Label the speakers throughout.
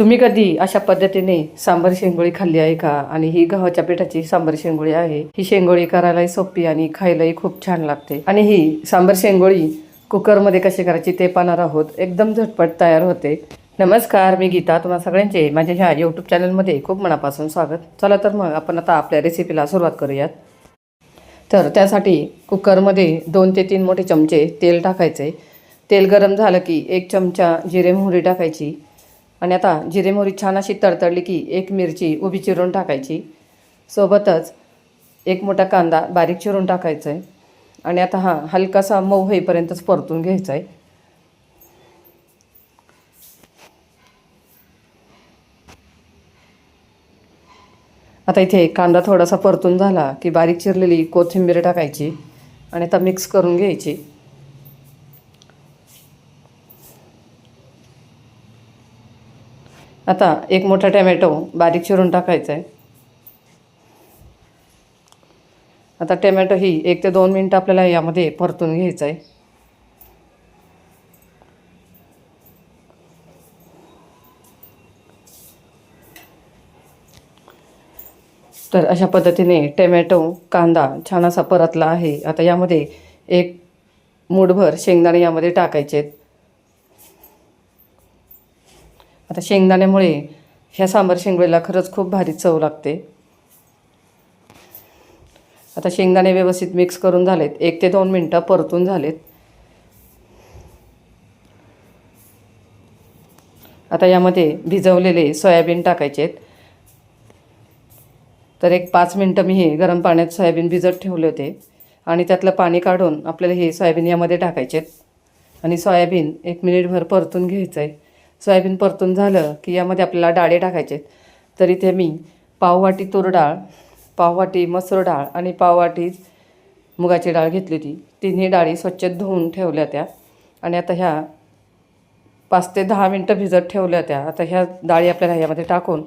Speaker 1: तुम्ही कधी अशा पद्धतीने सांबार शेंगोळी खाल्ली आहे का? आणि ही गव्हाच्या पिठाची सांबार शेंगोळी आहे. ही शेंगोळी करायलाही सोपी आणि खायलाही खूप छान लागते. आणि ही सांबार शेंगोळी कुकरमध्ये कशी करायची ते पाहणार आहोत. एकदम झटपट तयार होते. नमस्कार, मी गीता. तुम्हाला सगळ्यांचे माझ्या ह्या यूट्यूब चॅनलमध्ये खूप मनापासून स्वागत. चला तर मग आपण आता आपल्या रेसिपीला सुरुवात करूयात. तर त्यासाठी कुकरमध्ये 2 ते 3 मोठे चमचे तेल टाकायचे. तेल गरम झालं की 1 चमचा जिरे मोहरी टाकायची. आणि आता जिरे मोहरी छान अशी तडतडली की 1 मिरची उभी चिरून टाकायची. सोबतच 1 मोठा कांदा बारीक चिरून टाकायचा आहे. आणि आता हा हलकासा मऊ होईपर्यंतच परतून घ्यायचा आहे. आता इथे कांदा थोडासा परतून झाला की बारीक चिरलेली कोथिंबीर टाकायची आणि आता मिक्स करून घ्यायची. आता 1 मोठा टोमॅटो बारीक चिरून टाकायचा आहे. आता टोमॅटो ही 1 ते 2 मिनिटं आपल्याला यामध्ये परतून घ्यायचं आहे. तर अशा पद्धतीने टोमॅटो कांदा छान असा परतला आहे. आता यामध्ये 1 मूठभर शेंगदाणे यामध्ये टाकायचे आहेत. आता शेंगदाण्यामुळे ह्या सांबार शेंगोळीला खरंच खूप भारी चव लागते. आता शेंगदाणे व्यवस्थित मिक्स करून झालेत. 1 ते 2 मिनिटं परतून झालेत. आता यामध्ये भिजवलेले सोयाबीन टाकायचे आहेत. तर 5 मिनिटं मी हे गरम पाण्यात सोयाबीन भिजत ठेवले होते आणि त्यातलं पाणी काढून आपल्याला हे सोयाबीन यामध्ये टाकायचे आहेत. आणि सोयाबीन 1 मिनिटभर परतून घ्यायचं आहे. सोयाबीन परतून झालं की यामध्ये आपल्याला डाळे टाकायचे आहेत. तर इथे मी पाववाटी तूर डाळ, पाववाटी मसूर डाळ आणि पाववाटी मुगाची डाळ घेतली होती. तिन्ही डाळी स्वच्छ धुवून ठेवल्या त्या. आणि आता ह्या 5 ते 10 मिनटं भिजत ठेवल्या त्या. आता ह्या डाळी आपल्याला यामध्ये टाकून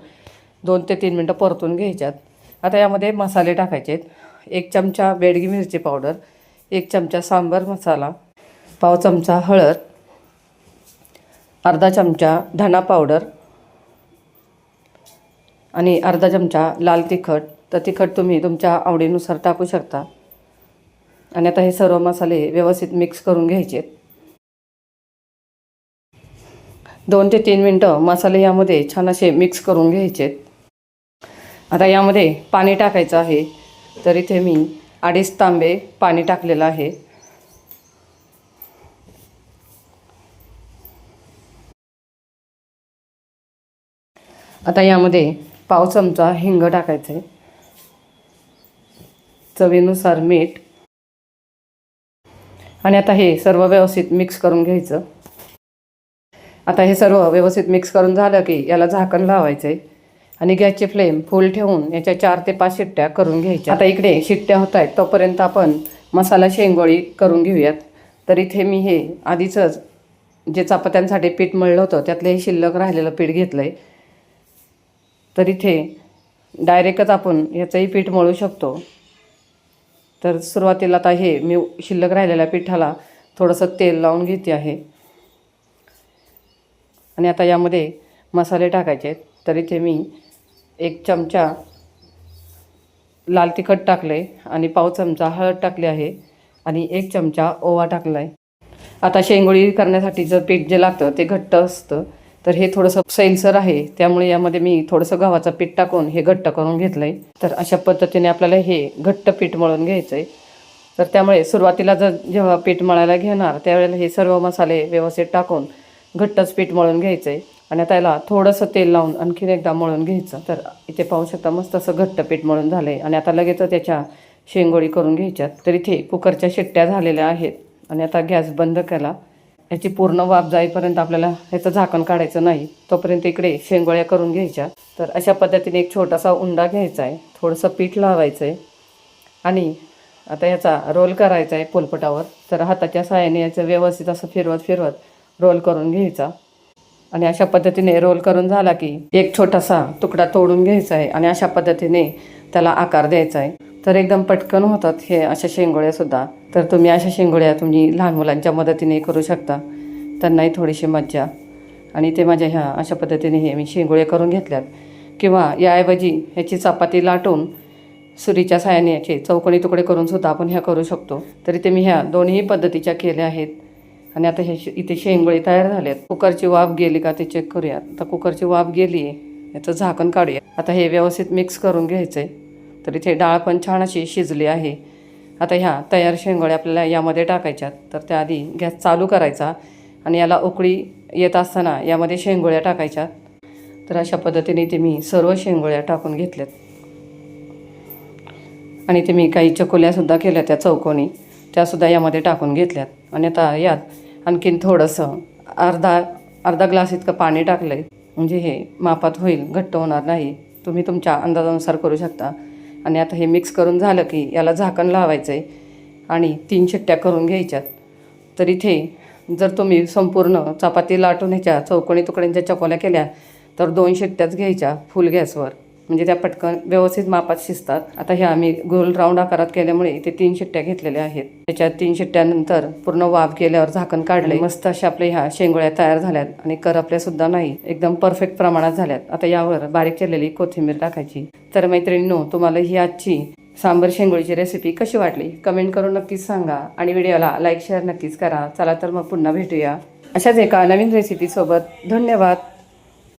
Speaker 1: 2 ते 3 मिनटं परतून घ्यायच्यात. आता यामध्ये मसाले टाकायचे आहेत. 1 चमचा बेडगी मिरची पावडर, 1 चमचा सांबार मसाला, पाव चमचा हळद, अर्धा चमचा धना पावडर आणि अर्धा चमचा लाल तिखट. तर तिखट तुम्ही तुमच्या आवडीनुसार टाकू शकता. आणि आता हे सर्व मसाले व्यवस्थित मिक्स करून घ्यायचे. 2 ते 3 मिनटं मसाले यामध्ये छान असे मिक्स करून घ्यायचे. आता यामध्ये पाणी टाकायचं आहे. तर इथे मी 2.5 तांबे पाणी टाकलेलं आहे. आता यामध्ये पाव चमचा हिंग टाकायचं आहे. चवीनुसार मीठ. आणि आता हे सर्व व्यवस्थित मिक्स करून घ्यायचं. आता हे सर्व व्यवस्थित मिक्स करून झालं की याला झाकण लावायचं आहे. आणि गॅसची फ्लेम फुल ठेवून याच्या 4 ते 5 शिट्ट्या करून घ्यायच्या. आता इकडे शिट्ट्या होत आहेत तोपर्यंत आपण मसाला शेंगोळी करून घेऊयात. तर इथे मी हे आधीचंच जे चपात्यांसाठी पीठ मळलं होतं त्यातलं हे शिल्लक राहिलेलं पीठ घेतलं आहे. तर इथे डायरेक्टच आपण याचंही पीठ मळू शकतो. तर सुरुवातीला आता हे मी शिल्लक राहिलेल्या पिठाला थोडंसं तेल लावून घेते आहे. आणि आता यामध्ये मसाले टाकायचे आहेत. तर इथे मी 1 चमचा लाल तिखट टाकले आणि पाव चमचा हळद टाकली आहे आणि 1 चमचा ओवा टाकला आहे. आता शेंगोळी करण्यासाठी जर पीठ जे लागतं ते घट्ट असतं. तर हे थोडंसं सैलसर आहे त्यामुळे यामध्ये मी थोडंसं गव्हाचं पीठ टाकून हे घट्ट करून घेतलं आहे. तर अशा पद्धतीने आपल्याला हे घट्ट पीठ मळून घ्यायचं आहे. तर त्यामुळे सुरुवातीला जेव्हा पीठ मळायला घेणार त्यावेळेला हे सर्व मसाले व्यवस्थित टाकून घट्टच पीठ मळून घ्यायचं आहे. आणि आता याला थोडंसं तेल लावून आणखीन एकदा मळून घ्यायचं. तर इथे पाहू शकता मस्त असं घट्ट पीठ मळून झालं आहे. आणि आता लगेच त्याच्या शेंगोळी करून घ्यायच्यात. तर इथे कुकरच्या शिट्ट्या झालेल्या आहेत. आणि आता गॅस बंद केला. याची पूर्ण वाफ जाईपर्यंत आपल्याला ह्याचं झाकण काढायचं नाही. तोपर्यंत इकडे शेंगोळ्या करून घ्यायच्या. तर अशा पद्धतीने एक छोटासा उंडा घ्यायचा आहे. थोडंसं पीठ लावायचं आहे आणि आता याचा रोल करायचा आहे पोलपटावर. तर हाताच्या साहाय्याने याचं व्यवस्थित असं फिरवत रोल करून घ्यायचा. आणि अशा पद्धतीने रोल करून झाला की एक छोटासा तुकडा तोडून घ्यायचा आहे आणि अशा पद्धतीने त्याला आकार द्यायचा आहे. तर एकदम पटकन होतात हे अशा शेंगोळ्यासुद्धा. तर तुम्ही अशा शेंगोळ्या तुम्ही लहान मुलांच्या मदतीने करू शकता. त्यांनाही थोडीशी मज्जा आणि ते माझ्या ह्या अशा पद्धतीने हे मी शेंगोळे करून घेतल्यात. किंवा याऐवजी ह्याची चपाती लाटून सुरीच्या साहाय्याने याचे चौकोनी तुकडे करून सुद्धा आपण ह्या करू शकतो. तरी ते मी ह्या दोन्ही पद्धतीच्या केल्या आहेत. आणि आता हे इथे शेंगोळे तयार झालेत. कुकरची वाफ गेली का ते चेक करूयात. आता कुकरची वाफ गेली आहे, याचं झाकण काढूया. आता हे व्यवस्थित मिक्स करून घ्यायचं आहे. तर इथे डाळ पण छान अशी शिजली आहे. आता ह्या तयार शेंगोळे आपल्याला यामध्ये टाकायच्यात. तर त्याआधी गॅस चालू करायचा आणि याला उकळी येत असताना यामध्ये शेंगोळ्या टाकायच्या. तर अशा पद्धतीने ते मी सर्व शेंगोळ्या टाकून घेतल्यात. आणि ते मी काही चकोल्यासुद्धा केल्या त्या चौकोनी, त्यासुद्धा यामध्ये टाकून घेतल्यात. आणि आता यात आणखीन थोडंसं अर्धा ग्लास इतकं पाणी टाकलं आहे, म्हणजे हे मापात होईल, घट्ट होणार नाही. तुम्ही तुमच्या अंदाजानुसार करू शकता. आणि आता हे मिक्स करून झालं की याला झाकण लावायचं आहे आणि 3 शिट्ट्या करून घ्यायच्यात. तर इथे जर तुम्ही संपूर्ण चपाती लाटून ह्याच्या चौकोनी तुकड्यांच्या चकोल्या केल्या तर 2 शिट्ट्याच घ्यायच्या फुल गॅसवर, म्हणजे त्या पटकन व्यवस्थित मापात शिजतात. आता ह्या आम्ही गोल राऊंड आकारात केल्यामुळे ते 3 शिट्ट्या घेतलेल्या आहेत. त्याच्यात 3 शिट्ट्यानंतर पूर्ण वाफ गेल्यावर झाकण काढले. मस्त अशा आपल्या ह्या शेंगोळ्या तयार झाल्यात आणि करपल्यासुद्धा नाही, एकदम परफेक्ट प्रमाणात झाल्यात. आता यावर बारीक केलेली कोथिंबीर टाकायची. तर मैत्रिणींनो, तुम्हाला ही आजची सांबर शेंगोळीची रेसिपी कशी वाटली कमेंट करून नक्कीच सांगा. आणि व्हिडिओला लाईक शेअर नक्कीच करा. चला तर मग पुन्हा भेटूया अशाच एका नवीन रेसिपीसोबत. धन्यवाद.